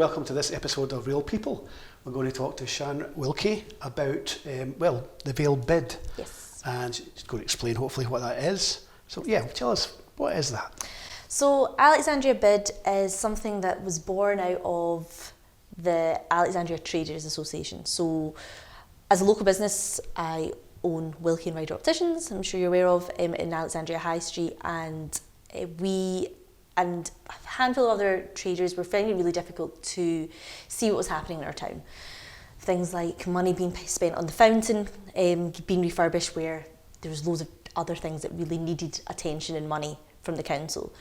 welcome to this episode of Real People. We're going to talk to Sian Wilkie about, the Vale BID. Yes. And she's going to explain hopefully what that is. So yeah, tell us, what is that? So Alexandria BID is something that was born out of the Alexandria Traders Association. So as a local business, I own Wilkie and Ryder Opticians, I'm sure you're aware of, in Alexandria High Street, and we and a handful of other traders were finding it really difficult to see what was happening in our town. Things like money being spent on the fountain, being refurbished where there was loads of other things that really needed attention and money from the council.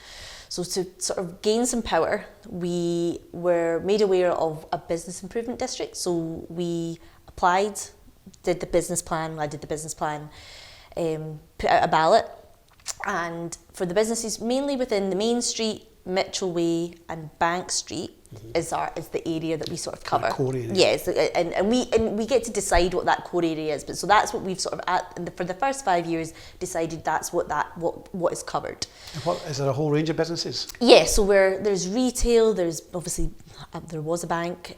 So to sort of gain some power, we were made aware of a business improvement district. So we applied, did the business plan, I did the business plan, put out a ballot, and for the businesses mainly within the Main Street, Mitchell Way and Bank Street is the area that we sort of cover. Core area. Yes, and we get to decide what that core area is. But so that's what we've sort of for the first 5 years decided that's what is covered. And is there a whole range of businesses? Yeah, so there's retail, there's obviously there was a bank,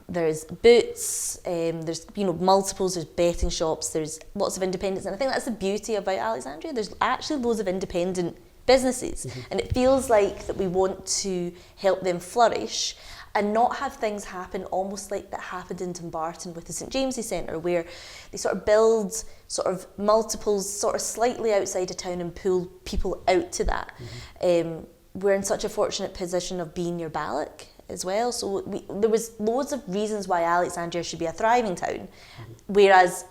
there's boots, there's multiples, there's betting shops, there's lots of independents, and I think that's the beauty about Alexandria. There's actually loads of independent businesses, and it feels like that we want to help them flourish and not have things happen almost like that happened in Dumbarton with the St James's Centre, where they sort of build sort of multiples sort of slightly outside of town and pull people out to that. We're in such a fortunate position of being near Balloch as well, so there was loads of reasons why Alexandria should be a thriving town, whereas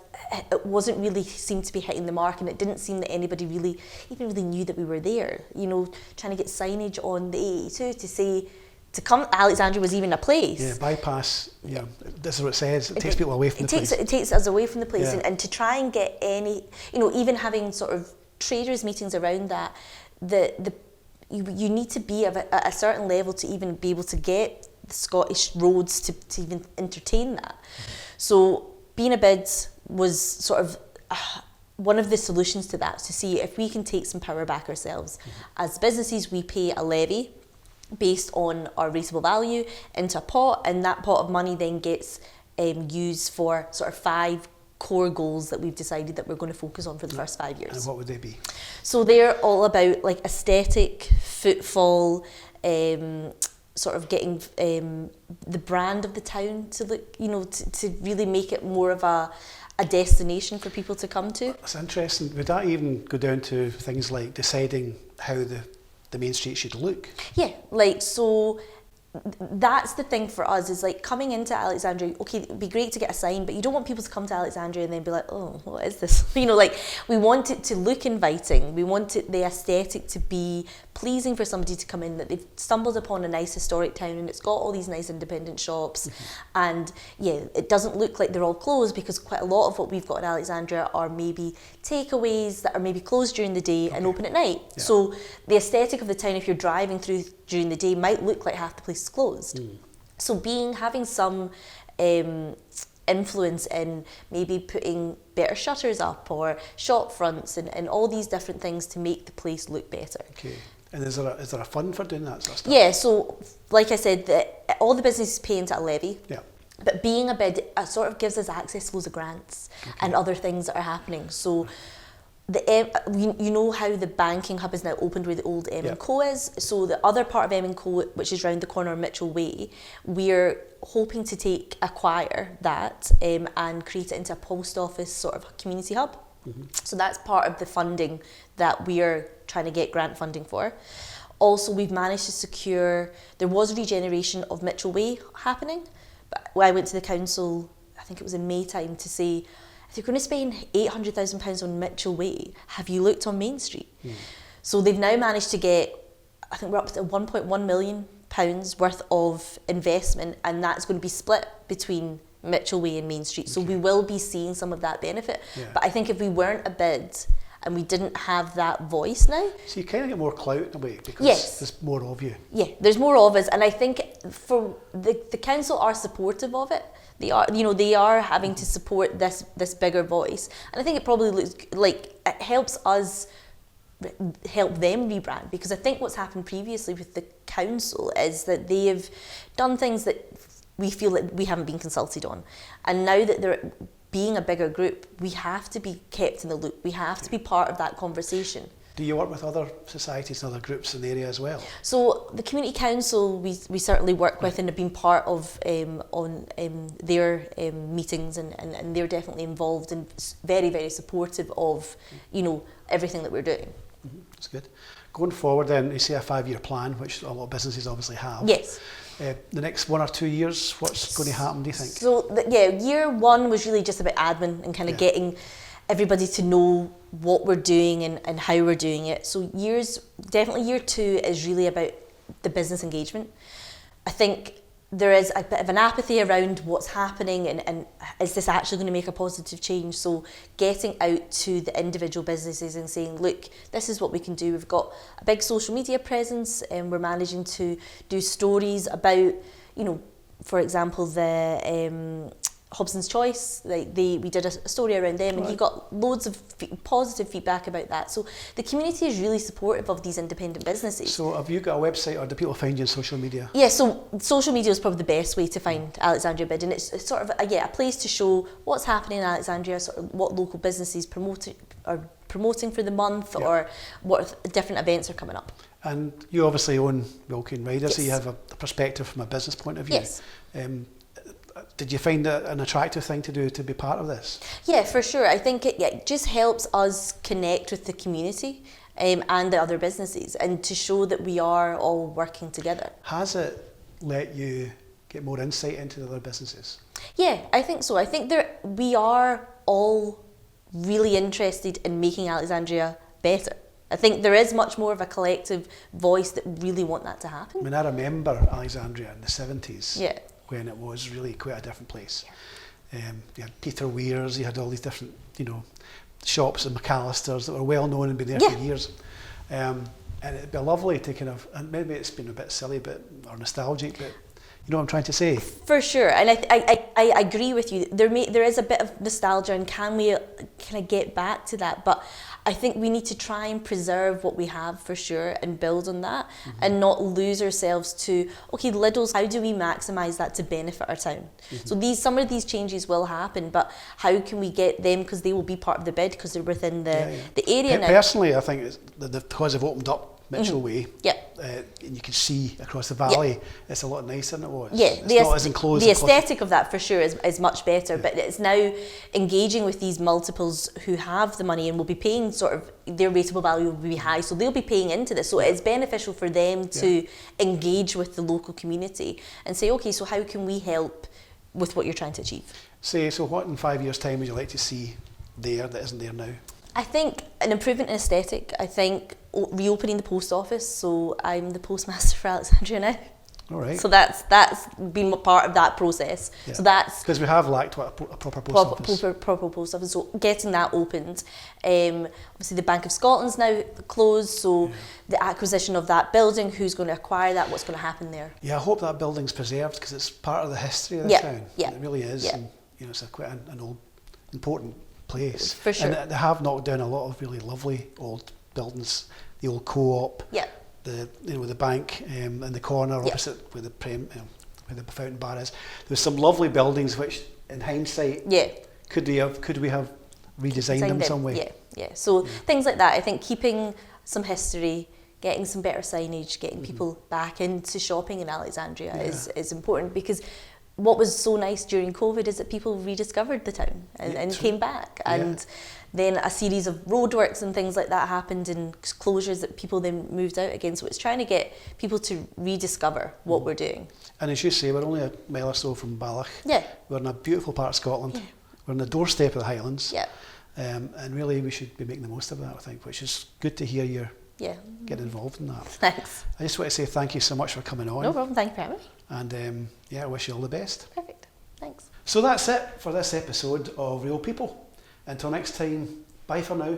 it wasn't really seemed to be hitting the mark, and it didn't seem that anybody really knew that we were there. Trying to get signage on the A82 to say to come Alexandria was even a place. Yeah, bypass. Yeah, this is what it says. It takes people away from the place. It takes us away from the place, Yeah. and to try and get any, even having sort of traders meetings around that, you need to be at a certain level to even be able to get the Scottish roads to even entertain that. So being a bid was sort of one of the solutions to that, to see if we can take some power back ourselves. As businesses, we pay a levy based on our rateable value into a pot, and that pot of money then gets used for sort of 5 core goals that we've decided that we're going to focus on for the first 5 years. And what would they be? So they're all about like aesthetic, footfall, sort of getting the brand of the town to look, to really make it more of a destination for people to come to. That's interesting. Would that even go down to things like deciding how the main street should look? Yeah, so that's the thing for us, is like coming into Alexandria, okay, it would be great to get a sign, but you don't want people to come to Alexandria and then be like, oh, what is this? We want it to look inviting. We want the aesthetic to be pleasing for somebody to come in, that they've stumbled upon a nice historic town and it's got all these nice independent shops. And yeah, it doesn't look like they're all closed, because quite a lot of what we've got in Alexandria are maybe takeaways that are maybe closed during the day and open at night. Yeah. So the aesthetic of the town, if you're driving through during the day, might look like half the place is closed. So having some influence in maybe putting better shutters up or shop fronts and all these different things to make the place look better. Okay. And is there a fund for doing that sort of stuff? Yeah, so like I said, all the businesses pay into a levy. Yeah. But being a bid, it sort of gives us access to loads of grants and other things that are happening. So you know how the banking hub is now opened where the old M&Co is? So the other part of M&Co, which is round the corner of Mitchell Way, we're hoping to acquire that and create it into a post office sort of community hub. So that's part of the funding that we're trying to get grant funding for. Also, we've managed to secure, there was regeneration of Mitchell Way happening, but I went to the council, I think it was in May time, to say, if you're going to spend £800,000 on Mitchell Way, have you looked on Main Street? So they've now managed to get, I think we're up to £1.1 million worth of investment, and that's going to be split between Mitchell Way and Main Street. So we will be seeing some of that benefit. Yeah. But I think if we weren't a bid and we didn't have that voice now. So you kind of get more clout in a way, because there's more of you. Yeah, there's more of us, and I think for the council are supportive of it. They are having to support this bigger voice, and I think it probably looks like it helps us help them rebrand, because I think what's happened previously with the council is that they have done things that we feel that we haven't been consulted on, and now that they're being a bigger group, we have to be kept in the loop. We have to be part of that conversation. Do you work with other societies and other groups in the area as well? So the community council we certainly work with and have been part of their meetings, and they're definitely involved and very, very supportive of everything that we're doing. That's good. Going forward then, you see a 5-year plan, which a lot of businesses obviously have. Yes. The next 1 or 2 years, what's going to happen, do you think? So year one was really just about admin and kind of getting everybody to know what we're doing and how we're doing it. So definitely year 2 is really about the business engagement. I think there is a bit of an apathy around what's happening and is this actually going to make a positive change? So getting out to the individual businesses and saying, look, this is what we can do. We've got a big social media presence, and we're managing to do stories about, for example, the Hobson's Choice, we did a story around them, and he got loads of positive feedback about that. So the community is really supportive of these independent businesses. So have you got a website, or do people find you on social media? Yeah, so social media is probably the best way to find Alexandria BID, and it's sort of a place to show what's happening in Alexandria, sort of what local businesses are promoting for the month, or what different events are coming up. And you obviously own Wilkie and Ryder, so you have a perspective from a business point of view. Yes. Did you find it an attractive thing to do, to be part of this? Yeah, for sure. I think it just helps us connect with the community and the other businesses, and to show that we are all working together. Has it let you get more insight into the other businesses? Yeah, I think so. I think we are all really interested in making Alexandria better. I think there is much more of a collective voice that really want that to happen. I mean, I remember Alexandria in the 70s. Yeah. When it was really quite a different place. You had Peter Weir's, you had all these different, shops and McAllister's that were well known and been there for years. And it'd be lovely to kind of, and maybe it's been a bit silly or nostalgic, but you know what I'm trying to say? For sure, and I agree with you. There is a bit of nostalgia, and can we kind of get back to that? But I think we need to try and preserve what we have for sure, and build on that, and not lose ourselves to, okay, Lidl's, how do we maximise that to benefit our town? So some of these changes will happen, but how can we get them, because they will be part of the bid, because they're within the area now. Personally, I think because they've opened up Mitchell Way, and you can see across the valley, it's a lot nicer than it was. Yeah, it's not as enclosed. The aesthetic of that for sure is much better, but it's now engaging with these multiples who have the money and will be paying sort of, their rateable value will be high, so they'll be paying into this. So it's beneficial for them to engage with the local community and say, okay, so how can we help with what you're trying to achieve? So what in 5 years' time would you like to see there that isn't there now? I think an improvement in aesthetic. I think reopening the post office. So I'm the postmaster for Alexandria now. All right. So that's been part of that process. Yeah. So that's because we have lacked a proper post office. Proper post office. So getting that opened. Obviously the Bank of Scotland's now closed. So the acquisition of that building, who's going to acquire that? What's going to happen there? Yeah, I hope that building's preserved, because it's part of the history of the town. Yeah. It really is. Yeah. And it's quite an old, important place. For sure. And they have knocked down a lot of really lovely old buildings. The old co-op. Yeah. The bank in the corner opposite where the fountain bar is. There's some lovely buildings which, in hindsight, could we have redesigned them some way? Yeah. So things like that. I think keeping some history, getting some better signage, getting people back into shopping in Alexandria is important, because what was so nice during COVID is that people rediscovered the town and came back. And then a series of roadworks and things like that happened, and closures that people then moved out again. So it's trying to get people to rediscover what we're doing. And as you say, we're only a mile or so from Ballach. Yeah. We're in a beautiful part of Scotland. Yeah. We're on the doorstep of the Highlands. Yeah. And really we should be making the most of that, I think, which is good to hear you're getting involved in that. Thanks. I just want to say thank you so much for coming on. No problem, thank you for having me. And I wish you all the best. Perfect, thanks. So that's it for this episode of Real People. Until next time, bye for now.